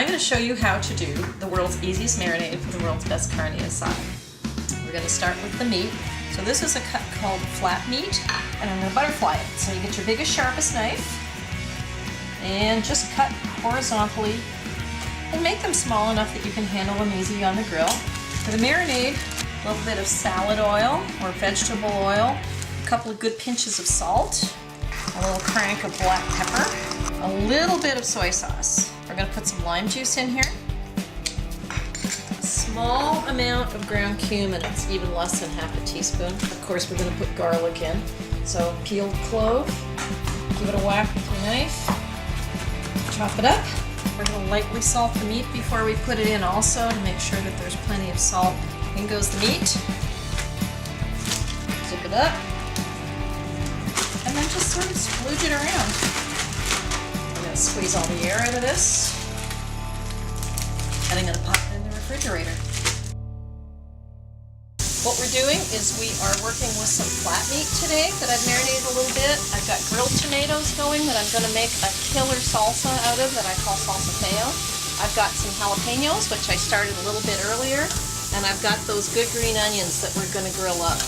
going to show you how to do the world's easiest marinade for the world's best carne asada. We're going to start with the meat. So this is a cut called flat meat, and I'm going to butterfly it. So you get your biggest, sharpest knife, and just cut horizontally, and make them small enough that you can handle them easy on the grill. For the marinade, a little bit of salad oil or vegetable oil, a couple of good pinches of salt, a little crank of black pepper, a little bit of soy sauce. We're going to put some lime juice in here. A small amount of ground cumin, it's even less than half a teaspoon. Of course, we're going to put garlic in. So peeled clove, give it a whack with your knife, chop it up. We're going to lightly salt the meat before we put it in also to make sure that there's plenty of salt. In goes the meat. Zip it up. And then just sort of splooge it around. I'm going to squeeze all the air out of this. And I'm going to pop it in the refrigerator. What we're doing is we are working with some flat meat today that I've marinated a little bit. I've got grilled tomatoes going that I'm going to make a killer salsa out of that I call salsa feo. I've got some jalapenos, which I started a little bit earlier, and I've got those good green onions that we're going to grill up.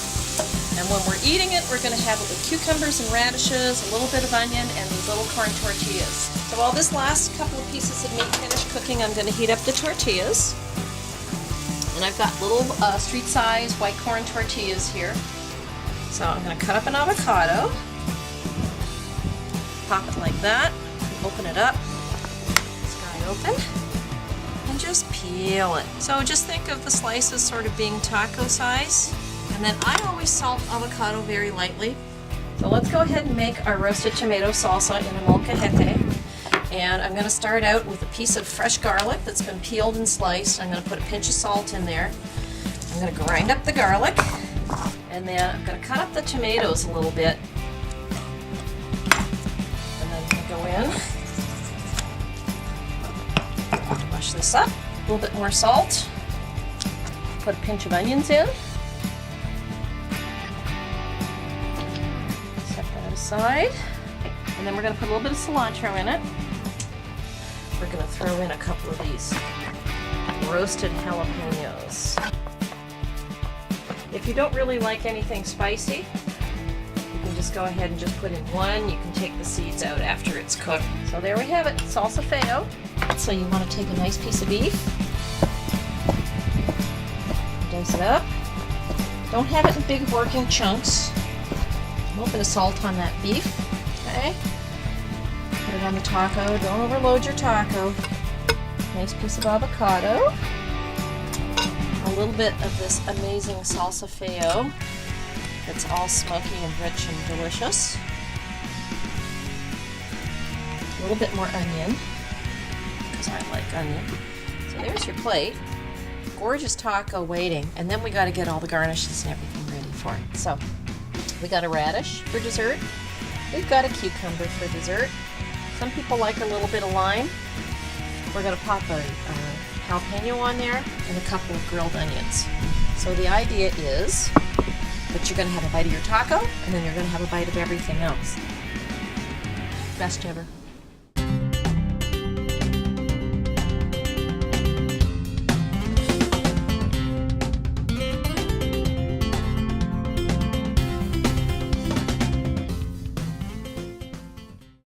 And when we're eating it, we're going to have it with cucumbers and radishes, a little bit of onion, and these little corn tortillas. So while this last couple of pieces of meat finish cooking, I'm going to heat up the tortillas. And I've got little street-size white corn tortillas here. So I'm going to cut up an avocado, pop it like that, open it up, sky open, and just peel it. So just think of the slices sort of being taco size. And then I always salt avocado very lightly. So let's go ahead and make our roasted tomato salsa in a molcajete. And I'm going to start out with a piece of fresh garlic that's been peeled and sliced. I'm going to put a pinch of salt in there. I'm going to grind up the garlic. And then I'm going to cut up the tomatoes a little bit. And then I'm going to go in. Mush this up. A little bit more salt. Put a pinch of onions in. Set that aside. And then we're going to put a little bit of cilantro in it. We're going to throw in a couple of these roasted jalapenos. If you don't really like anything spicy, you can just go ahead and just put in one. You can take the seeds out after it's cooked. So there we have it, salsa feo. So you want to take a nice piece of beef, dice it up. Don't have it in big working chunks. A little bit of salt on that beef, okay? Put it on the taco. Don't overload your taco. Nice piece of avocado. A little bit of this amazing salsa feo that's all smoky and rich and delicious. A little bit more onion, because I like onion. So there's your plate. Gorgeous taco waiting. And then we got to get all the garnishes and everything ready for it. So we got a radish for dessert. We've got a cucumber for dessert. Some people like a little bit of lime. We're going to pop a jalapeno on there and a couple of grilled onions. So the idea is that you're going to have a bite of your taco and then you're going to have a bite of everything else. Best ever.